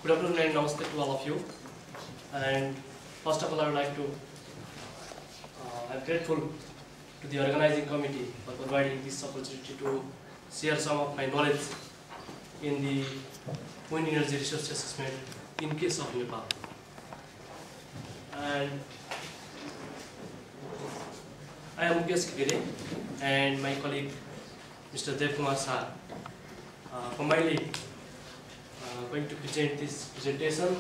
Good afternoon and namaste to all of you. And first of all, I would like to, I'm grateful to the organizing committee for providing this opportunity to share some of my knowledge in the wind energy resource assessment in case of Nepal. And I am Mukesh Kagere and my colleague Mr. Dev Kumar Sar combinedly going to present this presentation,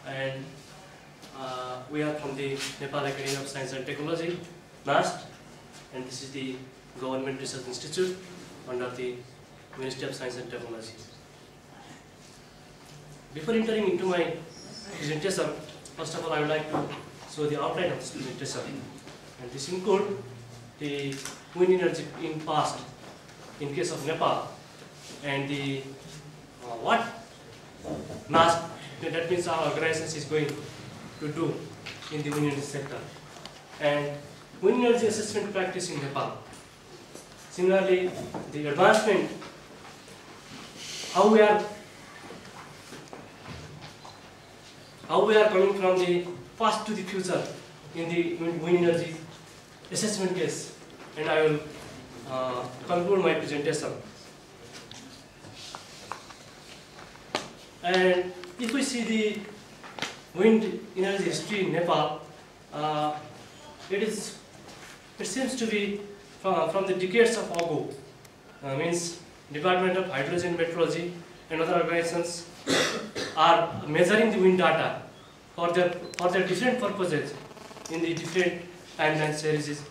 and we are from the Nepal Academy of Science and Technology, NAST, and this is the Government Research Institute under the Ministry of Science and Technology. Before entering into my presentation, first of all I would like to show the outline of this presentation, and this includes the wind energy in past in case of Nepal, and the what NAST, that means our organization is going to do in the wind energy sector, and wind energy assessment practice in Nepal. Similarly, the advancement, how we are coming from the past to the future in the wind energy assessment case, and I will conclude my presentation. And if we see the wind energy history in Nepal, it seems to be from the decades of ago. Means Department of Hydrology and Meteorology and other organizations are measuring the wind data for their different purposes in the different timeline series,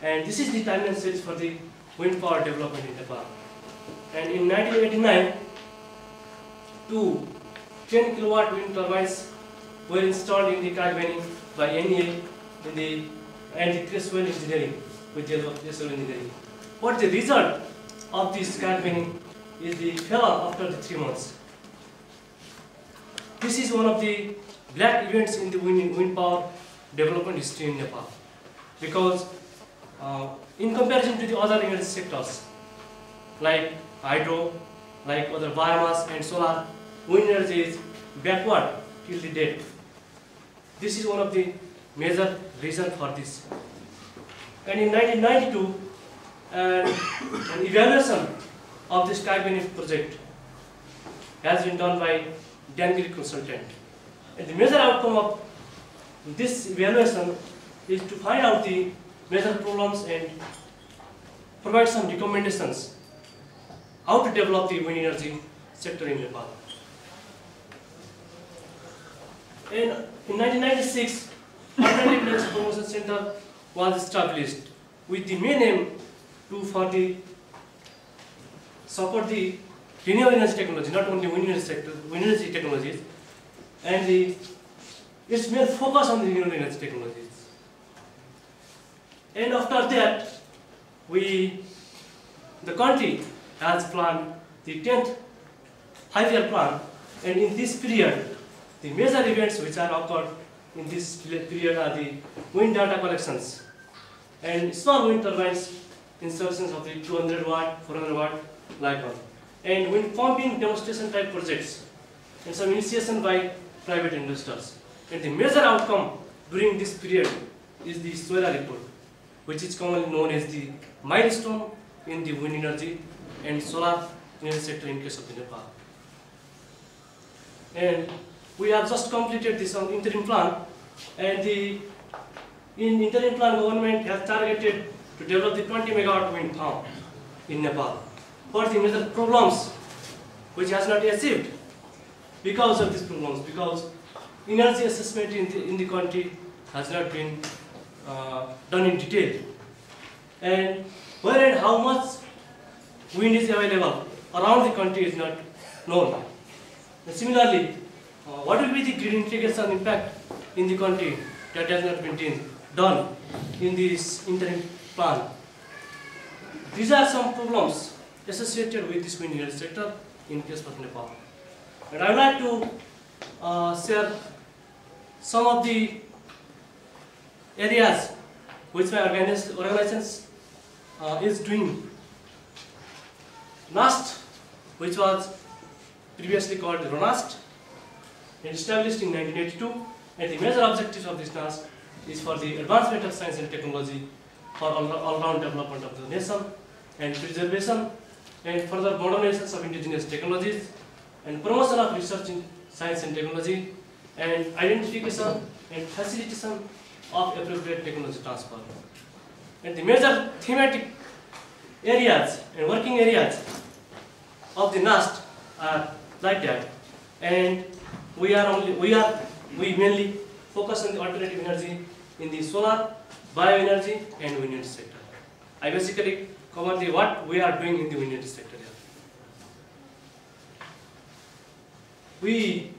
and this is the timeline series for the wind power development in Nepal. And in 1989, 10 kilowatt wind turbines were installed in the Kagyani by NEA and the Creswell Engineering with the help of Creswell Engineering. What the result of this Kagyani is the failure after the 3 months. This is one of the black events in the wind power development history in Nepal, because in comparison to the other energy sectors like hydro, like other biomass and solar, wind energy is backward till the date. This is one of the major reasons for this. And in 1992, an evaluation of this Kagyani project has been done by Dangiri consultant. And the major outcome of this evaluation is to find out the major problems and provide some recommendations how to develop the wind energy sector in Nepal. And in 1996, Alternative Energy Promotion Center was established with the main aim to support the renewable energy technology, not only wind energy sector, wind energy technologies, and its main focus on the renewable energy technologies. And after that, the country has planned the 10th 5-year plan, and in this period, the major events which are occurred in this period are the wind data collections and small wind turbines installations of the 200 watt, 400 watt, like on, and wind pumping demonstration type projects, and some initiation by private investors. And the major outcome during this period is the SOERA report, which is commonly known as the milestone in the wind energy and solar energy sector in case of the Nepal. And we have just completed this interim plan, and in interim plan, government has targeted to develop the 20 megawatt wind farm in Nepal. What are the major problems which has not achieved because of these problems? Because energy assessment in the country has not been done in detail, and where and how much wind is available around the country is not known. And similarly, what will be the grid integration impact in the country that has not been done in this interim plan? These are some problems associated with this wind energy sector in case of Nepal. And I would like to share some of the areas which my organizations is doing. NAST, which was previously called RONAST, and established in 1982. And the major objectives of this task is for the advancement of science and technology, for all-round development of the nation, and preservation and further modernizations of indigenous technologies, and promotion of research in science and technology, and identification and facilitation of appropriate technology transfer. And the major thematic areas and working areas of the NAST are like that. And we mainly focus on the alternative energy in the solar, bioenergy, and wind energy sector. I basically cover the what we are doing in the wind energy sector here. We,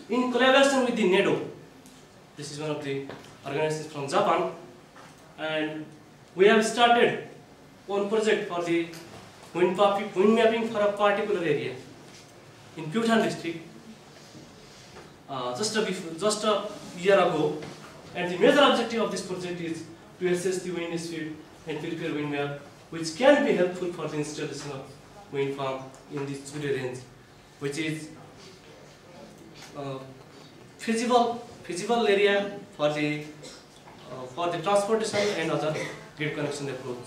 in collaboration with the NEDO, this is one of the organizations from Japan, and we have started one project for the wind mapping for a particular area in Bhutan district just a year ago. And the major objective of this project is to assess the wind speed and prepare wind map, which can be helpful for the installation of wind farm in the Churi range, which is feasible area for the transportation and other grid connection approach.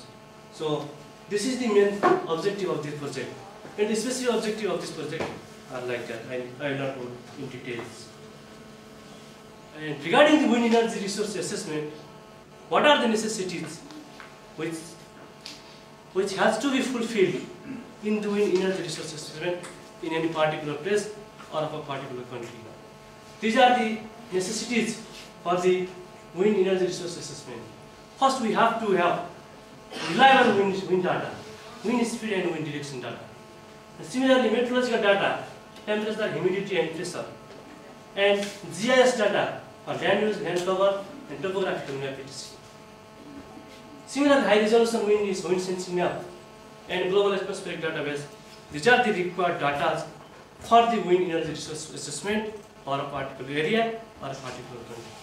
So this is the main objective of this project, and the specific objective of this project are like that. I will not go in details. And regarding the wind energy resource assessment, what are the necessities which has to be fulfilled in the wind energy resource assessment in any particular place or of a particular country? These are the necessities for the wind energy resource assessment. First, we have to have reliable wind data, wind speed and wind direction data. And similarly, meteorological data, temperature, humidity and pressure, and GIS data for land use, land cover, and topographical map etc. Similarly, high resolution wind sensing map and global atmospheric database. These are the required data for the wind energy resource assessment for a particular area or a particular country.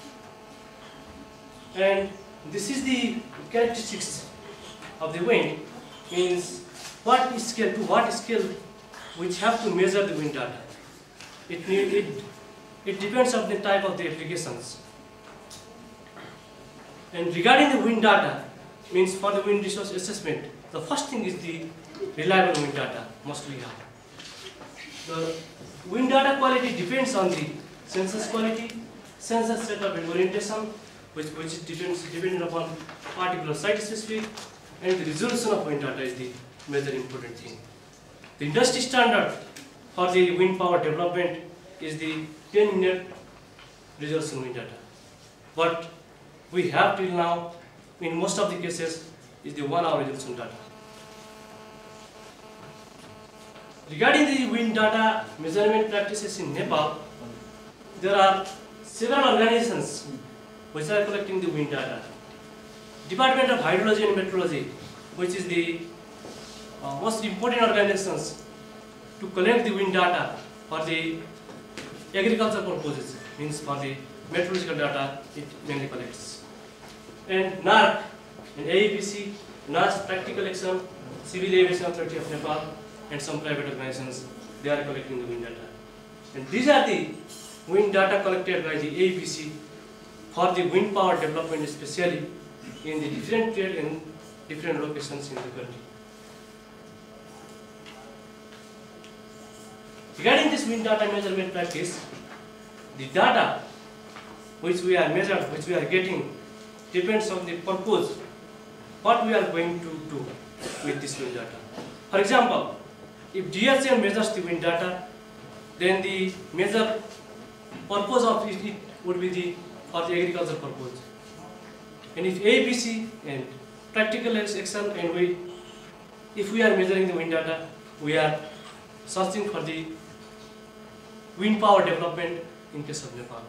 And this is the characteristics of the wind, means what scale to what scale which have to measure the wind data. It depends on the type of the applications. And regarding the wind data, means for the wind resource assessment, the first thing is the reliable wind data must we have. The wind data quality depends on the census quality, census setup and orientation, which is dependent upon particular site specific, and the resolution of wind data is the major important thing. The industry standard for the wind power development is the 10-minute resolution wind data. But we have till now, in most of the cases, is the 1-hour resolution data. Regarding the wind data measurement practices in Nepal, there are several organizations which are collecting the wind data. Department of Hydrology and Meteorology, which is the most important organizations to collect the wind data for the agriculture purposes, means for the meteorological data it mainly collects. And NARC and AEPC, NAS Practical Action, Civil Aviation Authority of Nepal, and some private organizations, they are collecting the wind data. And these are the wind data collected by the AEPC for the wind power development, especially in the different period and different locations in the country. Regarding this wind data measurement practice, the data which we are getting depends on the purpose, what we are going to do with this wind data. For example, if DHM measures the wind data, then the major purpose of it would be for the agriculture purpose. And if AEPC and practical action, and if we are measuring the wind data, we are searching for the wind power development in case of Nepal.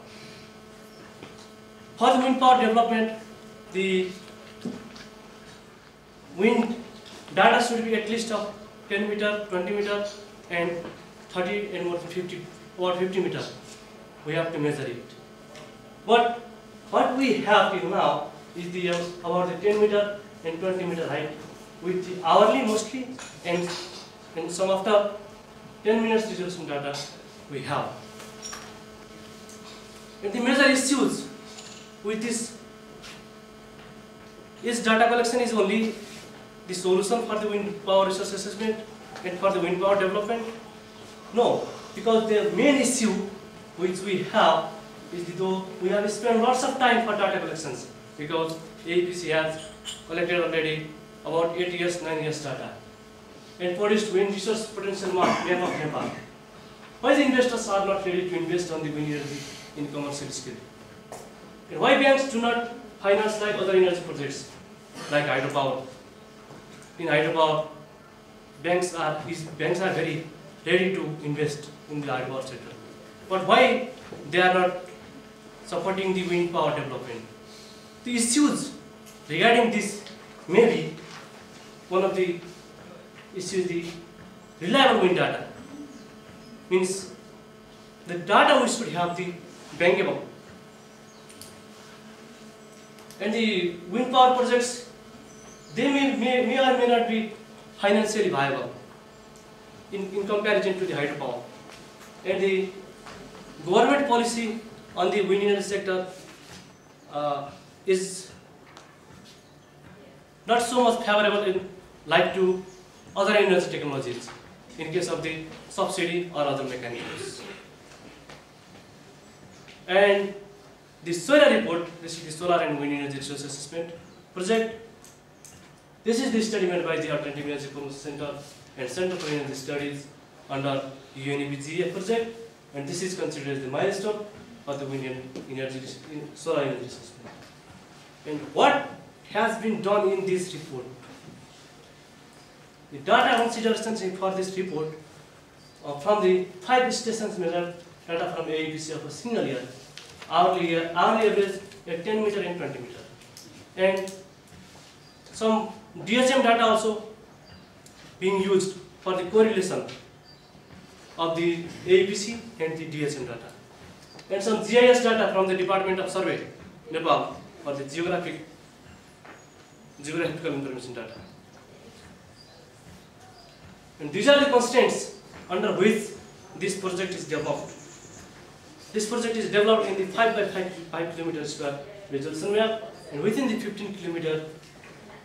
For the wind power development, the wind data should be at least of 10 meter, 20 meter, and 30 and more than 50 or 50 meter. We have to measure it. But what we have till now is about the 10 meter and 20 meter height with the hourly mostly and some of the 10 minutes resolution data we have. And the major issues with this is data collection is only the solution for the wind power resource assessment and for the wind power development? No, because the main issue which we have is though we have spent lots of time for data collections because AEPC has collected already about 8 years, 9 years data and produced wind resource potential map of Nepal. Why the investors are not ready to invest on the wind energy in commercial scale? And why banks do not finance like other energy projects like hydropower? In hydropower, banks are very ready to invest in the hydropower sector. But why they are not supporting the wind power development? The issues regarding this may be one of the issues, the reliable wind data. Means the data we should have the bankable. And the wind power projects, they may or may not be financially viable in comparison to the hydropower. And the government policy on the wind energy sector is not so much favorable like to other energy technologies in case of the subsidy or other mechanisms. And the SOERA report, this is the Solar and Wind Energy Resource Assessment Project. This is the study made by the Alternative Energy Promotion Center and Center for Energy Studies under UNEP-GEF project, and this is considered as the milestone of the wind energy, solar energy assessment. And what has been done in this report? The data considerations for this report from the 5 stations measured data from AEPC of a single year, hourly average at 10 meter and 20 meter, and some DHM data also being used for the correlation of the AEPC and the DHM data, and some GIS data from the Department of Survey, Nepal, for the geographical information data. And these are the constraints under which this project is developed. This project is developed in the 5 by 5 km square resolution map and within the 15 km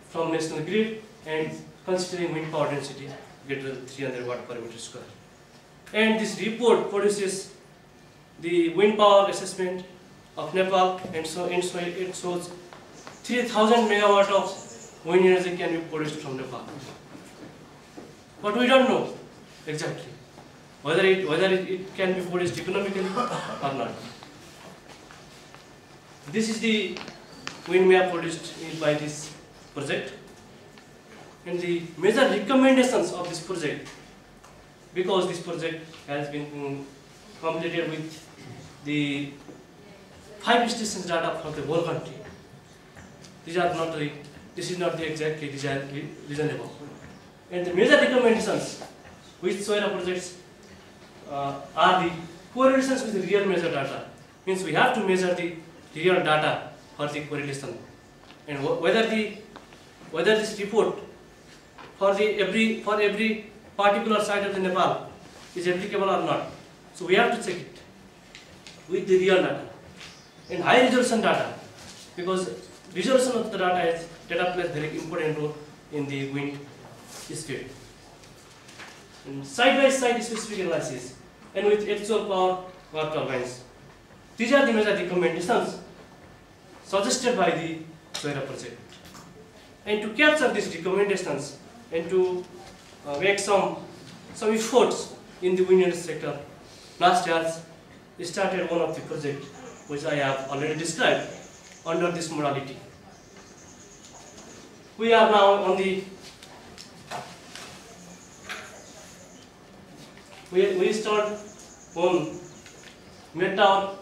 from national grid and considering wind power density greater than 300 watt per meter square. And this report produces the wind power assessment of Nepal, and so it shows 3000 megawatt of wind energy can be produced from Nepal. But we don't know exactly whether it can be produced economically or not. This is the wind map produced by this project, and the major recommendations of this project, because this project has been completed with the 5 stations data from the whole country. This is not the exactly reasonable. And the major recommendations which SOERA projects are the correlations with the real measure data. Means we have to measure the real data for the correlation, and whether this report for every particular site of the Nepal is applicable or not. So we have to check it with the real data and high resolution data, because resolution of the data plays very important role in the wind scale. And side-by-side specific analysis and with actual power turbines. These are the major recommendations suggested by the SOERA project. And to capture these recommendations and to make some efforts in the wind energy sector, last year we started one of the projects which I have already described under this modality. We are now on the we installed one Met Tower